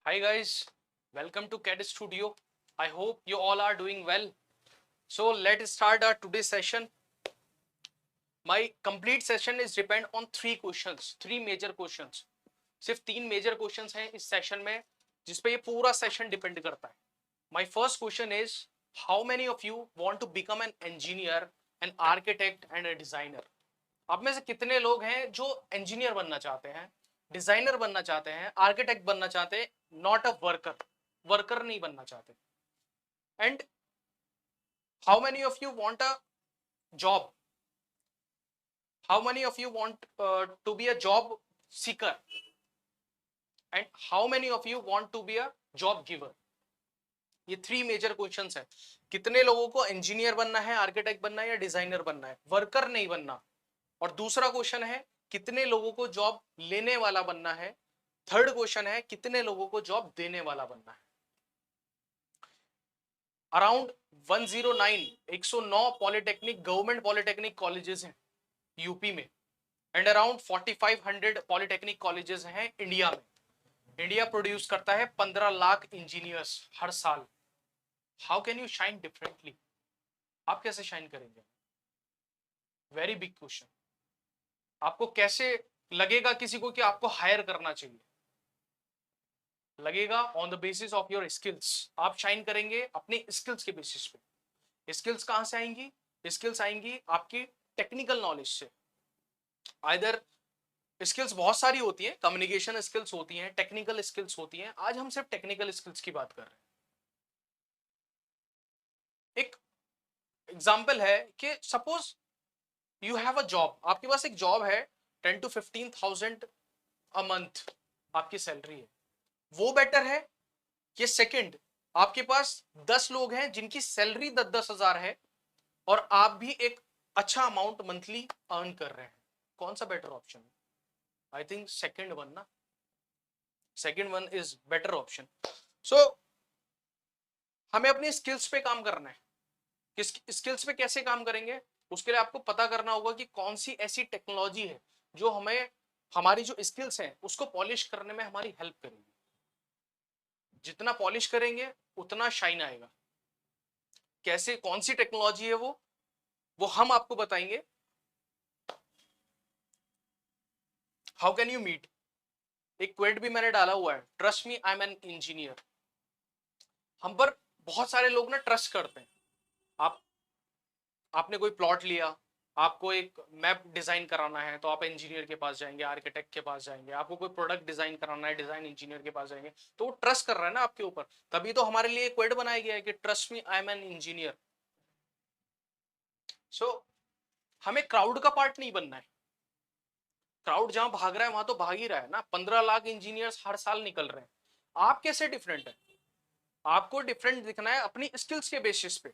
Hi guys, welcome to CAD Studio. I hope you all are doing well. So let's start our today's session. My complete session is depend on three major questions. सिर्फ तीन major questions हैं इस session में जिसपे ये पूरा session depend करता है. My first question is how many of you want to become an engineer, an architect and a designer? आप में से कितने लोग हैं जो इंजीनियर बनना चाहते हैं, डिजाइनर बनना चाहते हैं, आर्किटेक्ट बनना चाहते हैं, नॉट अ वर्कर नहीं बनना चाहते. And how many of you want a job, how many of you want to be a job seeker and how many of you want to be a job giver. ये three major questions हैं. कितने लोगों को engineer बनना है, architect बनना है या डिजाइनर बनना है, वर्कर नहीं बनना. और दूसरा क्वेश्चन है कितने लोगों को जॉब लेने वाला बनना है. थर्ड क्वेश्चन है कितने लोगों को जॉब देने वाला बनना है. Around 109 polytechnic government polytechnic colleges हैं यूपी में एंड अराउंड 4500 पॉलिटेक्निक कॉलेजेस हैं इंडिया में. इंडिया प्रोड्यूस करता है 15 लाख इंजीनियर्स हर साल. How can you shine differently? आप कैसे शाइन करेंगे? Very big question. आपको कैसे लगेगा किसी को कि आपको हायर करना चाहिए? लगेगा on the basis of your skills. आप शाइन करेंगे अपने स्किल्स के बेसिस पे. स्किल्स कहां से आएंगी? स्किल्स आएंगी आपकी टेक्निकल नॉलेज से. आइदर स्किल्स बहुत सारी होती हैं, कम्युनिकेशन स्किल्स होती हैं, टेक्निकल स्किल्स होती हैं. आज हम सिर्फ टेक्निकल स्किल्स की बात कर रहे हैं. एक एग्जाम्पल है कि suppose you have a job, आपके पास एक जॉब है, 10 to 15,000 अ मंथ आपकी सैलरी है. वो बेटर है ये सेकंड, आपके पास 10 लोग हैं जिनकी सैलरी 10,000 है और आप भी एक अच्छा अमाउंट मंथली अर्न कर रहे हैं. कौन सा बेटर ऑप्शन है? आई थिंक सेकंड वन ना. Second one is better option. So हमें अपनी स्किल्स पे काम करना है. किस स्किल्स पे कैसे काम करेंगे? उसके लिए आपको पता करना होगा कि कौन सी ऐसी टेक्नोलॉजी है जो हमें हमारी जो स्किल्स हैं उसको पॉलिश करने में हमारी हेल्प करेगी. जितना पॉलिश करेंगे उतना शाइन आएगा. कैसे, कौन सी टेक्नोलॉजी है वो हम आपको बताएंगे. How can you meet? एक क्वेट भी मैंने डाला हुआ है, trust me I am an engineer. हम पर बहुत सारे लोग ना ट्रस्ट करते हैं. आप आपने कोई प्लॉट लिया, आपको एक मैप डिजाइन कराना है तो आप इंजीनियर के पास जाएंगे, आर्किटेक्ट के पास जाएंगे. आपको कोई प्रोडक्ट डिजाइन कराना है, डिजाइन इंजीनियर के पास जाएंगे. तो वो ट्रस्ट कर रहा है ना आपके ऊपर. तभी तो हमारे लिए क्वेट बनाया गया है कि trust me I am an engineer. So हमें क्राउड का पार्ट नहीं बनना है. क्राउड जहां भाग रहा है वहां तो भाग ही रहा है ना. 15 लाख इंजीनियर्स हर साल निकल रहे हैं. आप कैसे डिफरेंट है? आपको डिफरेंट दिखना है अपनी स्किल्स के बेसिस पे.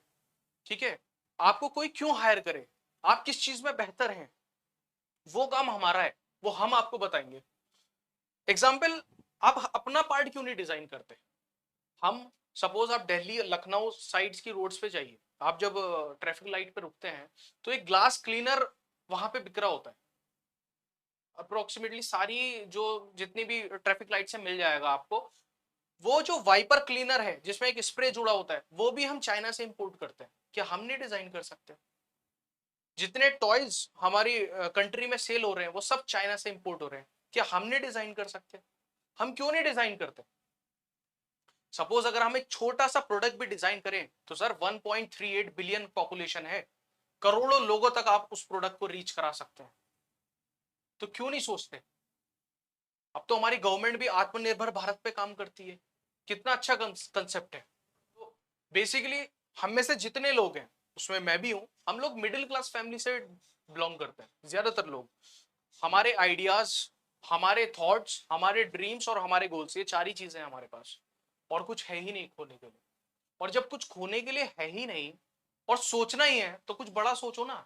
ठीक है, आपको कोई क्यों हायर करे, आप किस चीज में बेहतर हैं, वो काम हमारा है, वो हम आपको बताएंगे. एग्जाम्पल, आप अपना पार्ट क्यों नहीं डिजाइन करते? हम सपोज आप दिल्ली लखनऊ साइड्स की रोड्स पे जाइए, आप जब ट्रैफिक लाइट पे रुकते हैं तो एक ग्लास क्लीनर वहां पे बिक रहा होता है. अप्रोक्सीमेटली सारी जो जितनी भी ट्रैफिक लाइट से मिल जाएगा आपको. वो जो वाइपर क्लीनर है जिसमें एक स्प्रे जुड़ा होता है वो भी हम चाइना से इंपोर्ट करते हैं. क्या हम नहीं डिजाइन कर सकते? जितने टॉयज हमारी कंट्री में सेल हो रहे हैं वो सब चाइना से इंपोर्ट हो रहे हैं. क्या हमने डिजाइन कर सकते? हम क्यों नहीं डिजाइन करते? सपोज अगर हम एक छोटा सा प्रोडक्ट भी डिजाइन करें तो सर 1.38 बिलियन पॉपुलेशन है, करोड़ों लोगों तक आप उस प्रोडक्ट को रीच करा सकते हैं. तो क्यों नहीं सोचते? अब तो हमारी गवर्नमेंट भी आत्मनिर्भर भारत पे काम करती है. कितना अच्छा कंसेप्ट है. तो बेसिकली हम में से जितने लोग हैं, उसमें मैं भी हूं, हम लोग मिडिल क्लास फैमिली से बिलोंग करते हैं ज्यादातर लोग. हमारे आइडियाज, हमारे थॉट्स, हमारे ड्रीम्स और हमारे गोल्स, ये चार ही चीजें हैं हमारे पास. और कुछ है ही नहीं खोने के लिए. और जब कुछ खोने के लिए है ही नहीं और सोचना ही है तो कुछ बड़ा सोचो ना.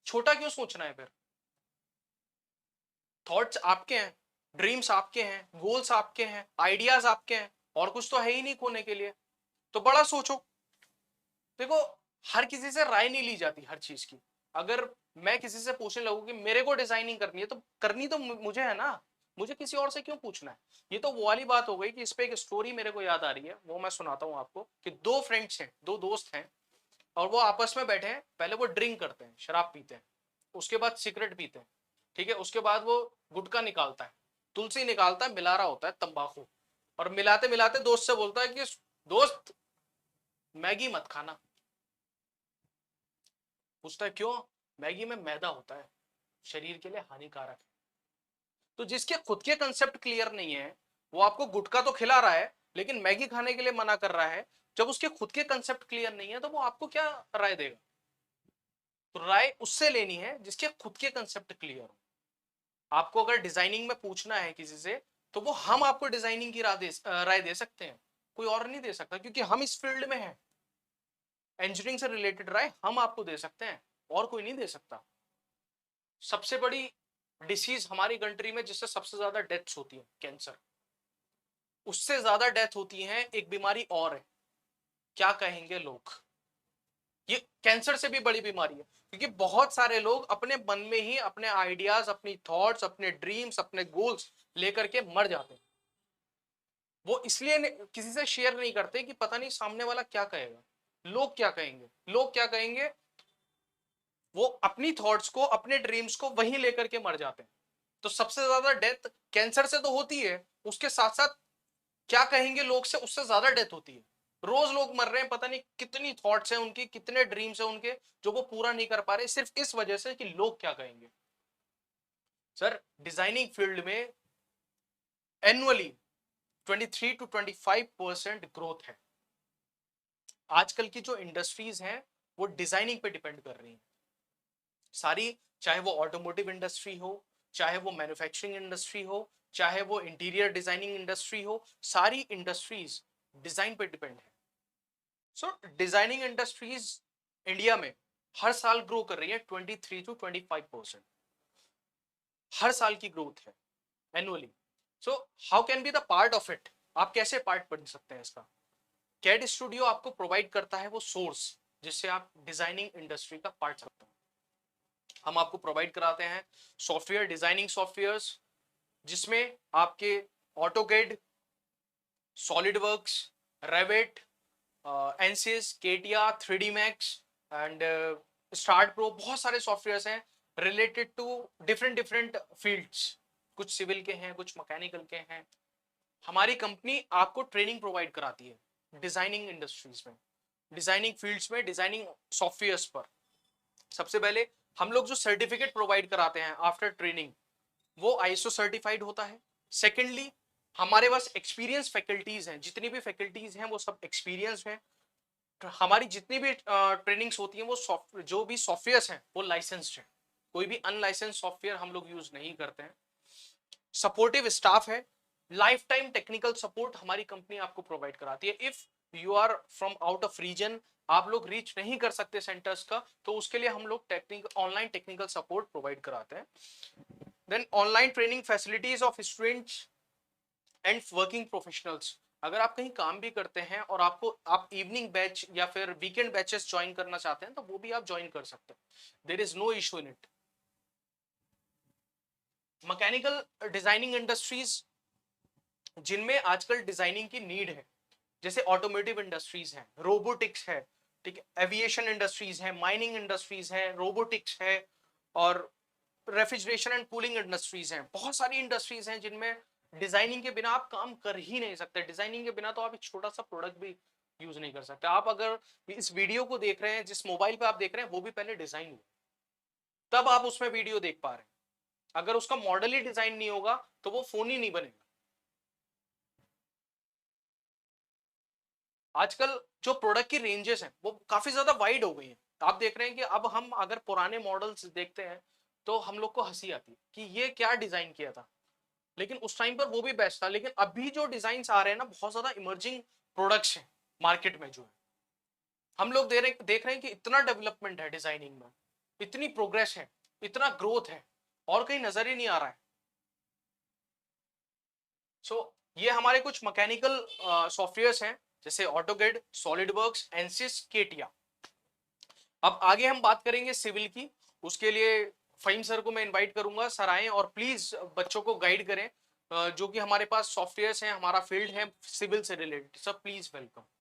छोटा क्यों सोचना है फिर? थॉट्स आपके हैं, ड्रीम्स आपके हैं, गोल्स आपके हैं, आइडियाज आपके हैं और कुछ तो है ही नहीं खोने के लिए. तो बड़ा सोचो. देखो, हर किसी से राय नहीं ली जाती हर चीज की. अगर मैं किसी से पूछने लगूं कि मेरे को डिजाइनिंग करनी है तो करनी तो मुझे है ना. मुझे किसी और से क्यों पूछना है? ये तो वो वाली बात हो गई कि इस पे एक स्टोरी मेरे को याद आ रही है, वो मैं सुनाता हूँ आपको। कि दो फ्रेंड्स हैं, दो दोस्त हैं, और वो आपस में बैठे हैं। पहले वो ड्रिंक करते हैं, शराब पीते हैं, उसके बाद सिगरेट पीते हैं, ठीक है, उसके बाद वो गुटखा निकालता है, तुलसी निकालता है, मिला रहा होता है तंबाकू, और मिलाते मिलाते दोस्त से बोलता है कि दोस्त मैगी मत खाना। पूछता है क्यों? मैगी में मैदा होता है, शरीर के लिए हानिकारक है। तो जिसके खुद के कंसेप्ट क्लियर नहीं है, वो आपको गुटखा तो खिला रहा है लेकिन मैगी खाने के लिए मना कर रहा है। जब उसके खुद के कंसेप्ट क्लियर नहीं है तो वो आपको क्या राय देगा? तो राय उससे लेनी है जिसके खुद के कंसेप्ट क्लियर हो। आपको अगर डिजाइनिंग में पूछना है किसी से, तो वो हम आपको डिजाइनिंग की राय दे सकते हैं, कोई और नहीं दे सकता, क्योंकि हम इस फील्ड में हैं। इंजीनियरिंग से रिलेटेड राय हम आपको दे सकते हैं, और कोई नहीं दे सकता। सबसे बड़ी डिसीज हमारी कंट्री में जिससे सबसे ज्यादा डेथ्स होती है, कैंसर। उससे ज्यादा डेथ होती है एक बीमारी और है, क्या कहेंगे लोग। ये कैंसर से भी बड़ी बीमारी है, क्योंकि बहुत सारे लोग अपने मन में ही अपने आइडियाज, अपनी थॉट्स, अपने ड्रीम्स, अपने गोल्स लेकर के मर जाते हैं। वो इसलिए किसी से शेयर नहीं करते कि पता नहीं सामने वाला क्या कहेगा, लोग क्या कहेंगे, लोग क्या कहेंगे। वो अपनी थॉट्स को, अपने ड्रीम्स को वहीं लेकर के मर जाते हैं। तो सबसे ज्यादा डेथ कैंसर से तो होती है, उसके साथ साथ क्या कहेंगे लोग से उससे ज्यादा डेथ होती है। रोज लोग मर रहे हैं, पता नहीं कितनी थॉट्स हैं उनकी, कितने ड्रीम्स हैं उनके जो वो पूरा नहीं कर पा रहे, सिर्फ इस वजह से कि लोग क्या कहेंगे। सर, डिजाइनिंग फील्ड में एनुअली 23 to 25% ग्रोथ है। आजकल की जो इंडस्ट्रीज हैं वो डिजाइनिंग पे डिपेंड कर रही हैं सारी, चाहे वो ऑटोमोटिव इंडस्ट्री हो, चाहे वो मैन्युफैक्चरिंग इंडस्ट्री हो, चाहे वो इंटीरियर डिजाइनिंग इंडस्ट्री हो, सारी इंडस्ट्रीज डिजाइन पे डिपेंड है। सो डिजाइनिंग इंडस्ट्रीज इंडिया में हर साल ग्रो कर रही है 23 to 25%, हर साल की ग्रोथ है annually. So how can be the part of it? आप कैसे पार्ट बन सकते हैं इसका? कैड स्टूडियो आपको प्रोवाइड करता है वो सोर्स जिससे आप डिजाइनिंग इंडस्ट्री का पार्ट सकते हैं। हम आपको प्रोवाइड कराते हैं सॉफ्टवेयर, डिजाइनिंग सॉफ्टवेयर्स, जिसमें आपके AutoCAD, SolidWorks, Revit, Ansys, CATIA, 3D max and STAAD Pro, बहुत सारे सॉफ्टवेयर्स हैं related to different different fields. कुछ सिविल के हैं, कुछ मैकेनिकल के हैं। हमारी कंपनी आपको ट्रेनिंग प्रोवाइड कराती है डिजाइनिंग इंडस्ट्रीज में, डिजाइनिंग फील्ड्स में, डिजाइनिंग सॉफ्टवेयर्स पर। सबसे पहले हम लोग जो सर्टिफिकेट प्रोवाइड कराते हैं आफ्टर ट्रेनिंग, वो आईएसओ सर्टिफाइड होता है। सेकेंडली, हमारे पास एक्सपीरियंस फैकल्टीज हैं, जितनी भी फैकल्टीज हैं वो सब एक्सपीरियंस हैं। हमारी जितनी भी ट्रेनिंग्स होती हैं वो जो भी सॉफ्टवेयर्स हैं वो लाइसेंस्ड हैं, कोई भी अनलाइसेंस सॉफ्टवेयर हम लोग यूज नहीं करते हैं। सपोर्टिव स्टाफ है, लाइफ टाइम टेक्निकल सपोर्ट हमारी कंपनी आपको प्रोवाइड कराती है। If you are from out of region, आप लोग रीच नहीं कर सकते सेंटर्स का, तो उसके लिए हम लोग ऑनलाइन टेक्निकल सपोर्ट प्रोवाइड कराते हैं। Then online training facilities of students and working professionals. अगर आप कहीं काम भी करते हैं और आप इवनिंग बैच या फिर वीकेंड बैचेस ज्वाइन करना चाहते हैं तो वो भी आप ज्वाइन कर सकते हैं, there is no issue in it. Mechanical designing industries जिनमें आजकल डिजाइनिंग की नीड है, जैसे ऑटोमोटिव इंडस्ट्रीज है, रोबोटिक्स है, ठीक है, एविएशन इंडस्ट्रीज है, माइनिंग इंडस्ट्रीज है, रोबोटिक्स है, और रेफ्रिजरेशन एंड कूलिंग इंडस्ट्रीज हैं। बहुत सारी इंडस्ट्रीज हैं जिनमें डिजाइनिंग के बिना आप काम कर ही नहीं सकते। डिजाइनिंग के बिना तो आप एक छोटा सा प्रोडक्ट भी यूज नहीं कर सकते। आप अगर इस वीडियो को देख रहे हैं, जिस मोबाइल पे आप देख रहे हैं, वो भी पहले डिजाइन हुआ, तब आप उसमें वीडियो देख पा रहे हैं। अगर उसका मॉडल ही डिजाइन नहीं होगा तो वो फोन ही नहीं बनेगा। आजकल जो प्रोडक्ट की रेंजेस हैं वो काफी ज्यादा वाइड हो गई हैं। आप देख रहे हैं कि अब हम अगर पुराने मॉडल्स देखते हैं तो हम लोग को हंसी आती है कि ये क्या डिजाइन किया था, लेकिन उस टाइम पर वो भी बेस्ट था। लेकिन अभी जो डिजाइन आ रहे हैं ना, बहुत ज्यादा इमर्जिंग प्रोडक्ट्स हैं मार्केट में जो है। हम लोग देख रहे हैं कि इतना डेवलपमेंट है डिजाइनिंग में, इतनी प्रोग्रेस है, इतना ग्रोथ है, और कहीं नजर ही नहीं आ रहा है। सो ये हमारे कुछ मैकेनिकल सॉफ्टवेयर्स हैं, जैसे ऑटोकैड, सॉलिडवर्क्स, एनसिस, केटिया। अब आगे हम बात करेंगे सिविल की। उसके लिए फहीम सर को मैं इनवाइट करूंगा, सर आए और प्लीज बच्चों को गाइड करें। जो कि हमारे पास सॉफ्टवेयर हैं, हमारा फील्ड है सिविल से रिलेटेड, सब प्लीज वेलकम।